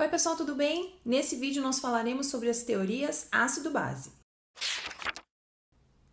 Oi pessoal, tudo bem? Nesse vídeo nós falaremos sobre as teorias ácido-base.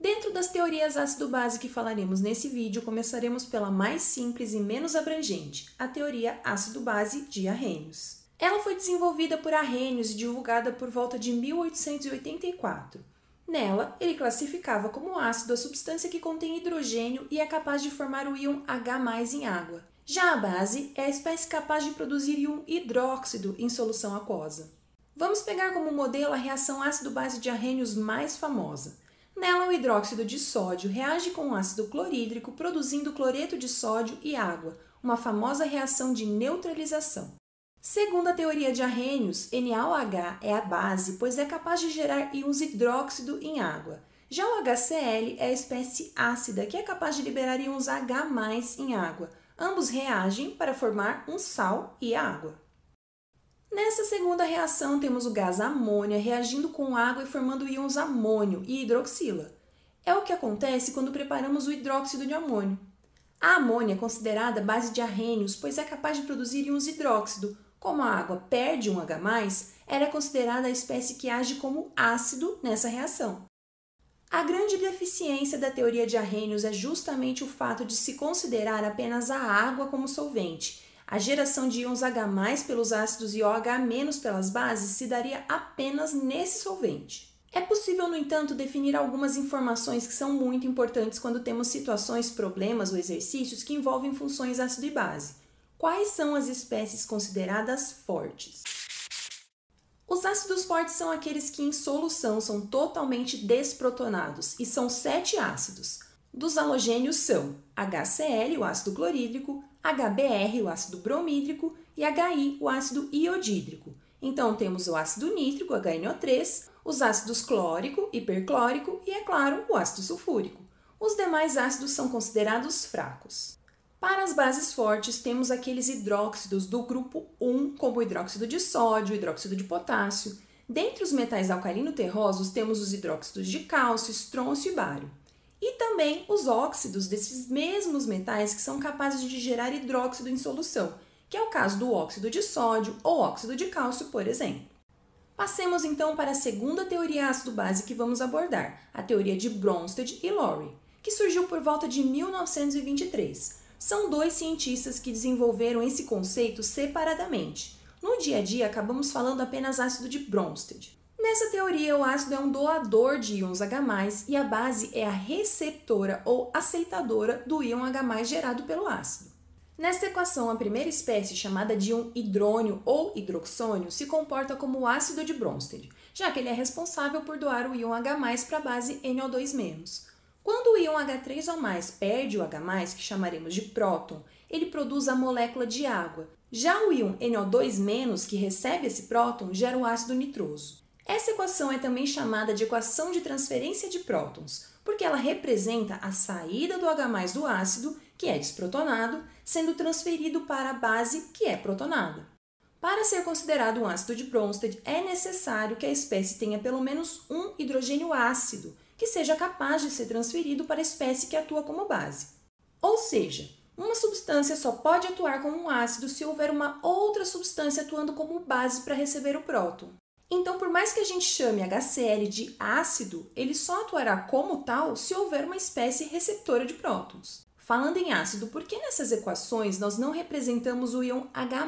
Dentro das teorias ácido-base que falaremos nesse vídeo, começaremos pela mais simples e menos abrangente, a teoria ácido-base de Arrhenius. Ela foi desenvolvida por Arrhenius e divulgada por volta de 1884. Nela, ele classificava como ácido a substância que contém hidrogênio e é capaz de formar o íon H+ em água. Já a base é a espécie capaz de produzir íon hidróxido em solução aquosa. Vamos pegar como modelo a reação ácido-base de Arrhenius mais famosa. Nela, o hidróxido de sódio reage com o ácido clorídrico, produzindo cloreto de sódio e água, uma famosa reação de neutralização. Segundo a teoria de Arrhenius, NaOH é a base, pois é capaz de gerar íons hidróxido em água. Já o HCl é a espécie ácida, que é capaz de liberar íons H+ em água. Ambos reagem para formar um sal e água. Nessa segunda reação, temos o gás amônia reagindo com água e formando íons amônio e hidroxila. É o que acontece quando preparamos o hidróxido de amônio. A amônia é considerada base de Arrhenius, pois é capaz de produzir íons hidróxido. Como a água perde um H+, ela é considerada a espécie que age como ácido nessa reação. A grande deficiência da teoria de Arrhenius é justamente o fato de se considerar apenas a água como solvente. A geração de íons H+ pelos ácidos e OH- pelas bases se daria apenas nesse solvente. É possível, no entanto, definir algumas informações que são muito importantes quando temos situações, problemas ou exercícios que envolvem funções ácido e base. Quais são as espécies consideradas fortes? Os ácidos fortes são aqueles que em solução são totalmente desprotonados e são 7 ácidos. Dos halogênios são HCl, o ácido clorídrico, HBr, o ácido bromídrico e HI, o ácido iodídrico. Então temos o ácido nítrico, HNO3, os ácidos clórico, hiperclórico e, é claro, o ácido sulfúrico. Os demais ácidos são considerados fracos. Para as bases fortes, temos aqueles hidróxidos do grupo 1, como o hidróxido de sódio, hidróxido de potássio. Dentre os metais alcalino-terrosos, temos os hidróxidos de cálcio, estrôncio e bário. E também os óxidos desses mesmos metais que são capazes de gerar hidróxido em solução, que é o caso do óxido de sódio ou óxido de cálcio, por exemplo. Passemos então para a segunda teoria ácido-base que vamos abordar, a teoria de Bronsted e Lowry, que surgiu por volta de 1923. São dois cientistas que desenvolveram esse conceito separadamente. No dia a dia, acabamos falando apenas ácido de Bronsted. Nessa teoria, o ácido é um doador de íons H+, e a base é a receptora ou aceitadora do íon H+ gerado pelo ácido. Nessa equação, a primeira espécie, chamada de íon hidrônio ou hidroxônio, se comporta como o ácido de Bronsted, já que ele é responsável por doar o íon H+ para a base NO2-. Quando o íon H3 ou mais perde o H+, que chamaremos de próton, ele produz a molécula de água. Já o íon NO2-, que recebe esse próton, gera o ácido nitroso. Essa equação é também chamada de equação de transferência de prótons, porque ela representa a saída do H+ do ácido, que é desprotonado, sendo transferido para a base, que é protonada. Para ser considerado um ácido de Bronsted, é necessário que a espécie tenha pelo menos um hidrogênio ácido, que seja capaz de ser transferido para a espécie que atua como base. Ou seja, uma substância só pode atuar como um ácido se houver uma outra substância atuando como base para receber o próton. Então, por mais que a gente chame HCl de ácido, ele só atuará como tal se houver uma espécie receptora de prótons. Falando em ácido, por que nessas equações nós não representamos o íon H+,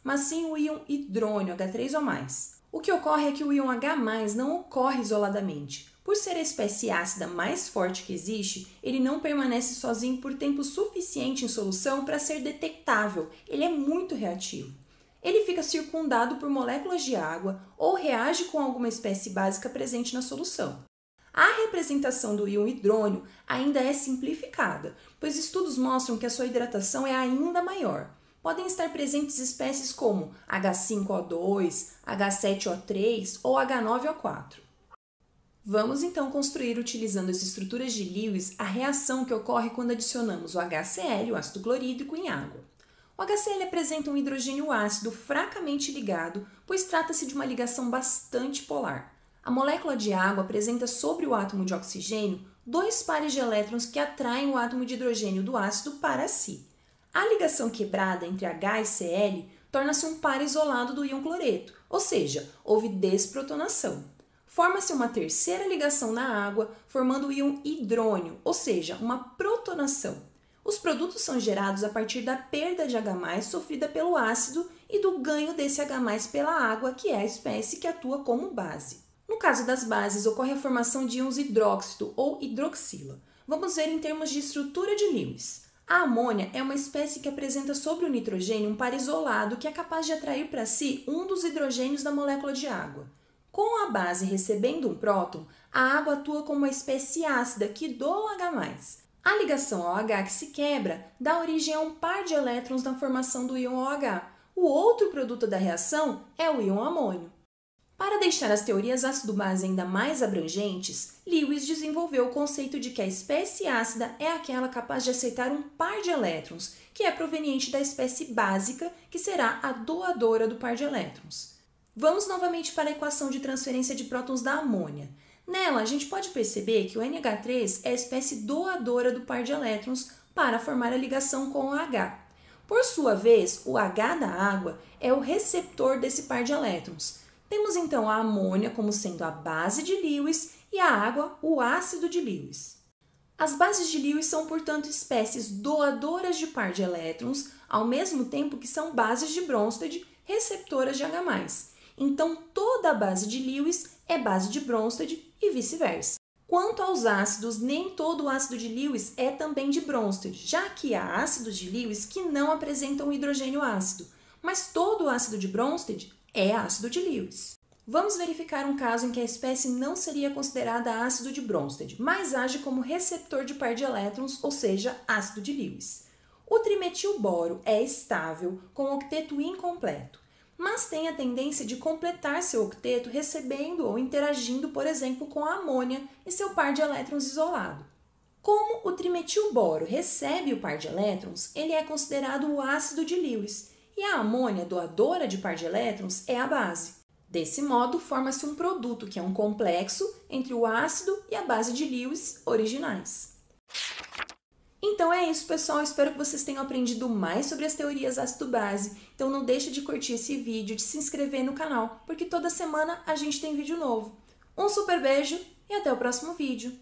mas sim o íon hidrônio, H3 ou mais? O que ocorre é que o íon H+ não ocorre isoladamente. Por ser a espécie ácida mais forte que existe, ele não permanece sozinho por tempo suficiente em solução para ser detectável. Ele é muito reativo. Ele fica circundado por moléculas de água ou reage com alguma espécie básica presente na solução. A representação do íon hidrônio ainda é simplificada, pois estudos mostram que a sua hidratação é ainda maior. Podem estar presentes espécies como H5O2, H7O3 ou H9O4. Vamos então construir, utilizando as estruturas de Lewis, a reação que ocorre quando adicionamos o HCl, o ácido clorídrico, em água. O HCl apresenta um hidrogênio ácido fracamente ligado, pois trata-se de uma ligação bastante polar. A molécula de água apresenta sobre o átomo de oxigênio 2 pares de elétrons que atraem o átomo de hidrogênio do ácido para si. A ligação quebrada entre H e Cl torna-se um par isolado do íon cloreto, ou seja, houve desprotonação. Forma-se uma terceira ligação na água, formando o íon hidrônio, ou seja, uma protonação. Os produtos são gerados a partir da perda de H+ sofrida pelo ácido e do ganho desse H+ pela água, que é a espécie que atua como base. No caso das bases, ocorre a formação de íons hidróxido ou hidroxila. Vamos ver em termos de estrutura de Lewis. A amônia é uma espécie que apresenta sobre o nitrogênio um par isolado que é capaz de atrair para si um dos hidrogênios da molécula de água. Com a base recebendo um próton, a água atua como uma espécie ácida que doa H+. A ligação ao H que se quebra dá origem a um par de elétrons na formação do íon OH. O outro produto da reação é o íon amônio. Para deixar as teorias ácido-base ainda mais abrangentes, Lewis desenvolveu o conceito de que a espécie ácida é aquela capaz de aceitar um par de elétrons, que é proveniente da espécie básica, que será a doadora do par de elétrons. Vamos novamente para a equação de transferência de prótons da amônia. Nela, a gente pode perceber que o NH3 é a espécie doadora do par de elétrons para formar a ligação com o H. Por sua vez, o H da água é o receptor desse par de elétrons. Temos então a amônia como sendo a base de Lewis e a água o ácido de Lewis. As bases de Lewis são, portanto, espécies doadoras de par de elétrons, ao mesmo tempo que são bases de Bronsted receptoras de H+. Então, toda a base de Lewis é base de Bronsted e vice-versa. Quanto aos ácidos, nem todo o ácido de Lewis é também de Bronsted, já que há ácidos de Lewis que não apresentam hidrogênio ácido, mas todo o ácido de Bronsted é ácido de Lewis. Vamos verificar um caso em que a espécie não seria considerada ácido de Bronsted, mas age como receptor de par de elétrons, ou seja, ácido de Lewis. O trimetilboro é estável com octeto incompleto, mas tem a tendência de completar seu octeto recebendo ou interagindo, por exemplo, com a amônia e seu par de elétrons isolado. Como o trimetilboro recebe o par de elétrons, ele é considerado o ácido de Lewis, e a amônia, doadora de par de elétrons, é a base. Desse modo, forma-se um produto que é um complexo entre o ácido e a base de Lewis originais. Então é isso, pessoal. Espero que vocês tenham aprendido mais sobre as teorias ácido-base. Então não deixe de curtir esse vídeo, de se inscrever no canal, porque toda semana a gente tem vídeo novo. Um super beijo e até o próximo vídeo!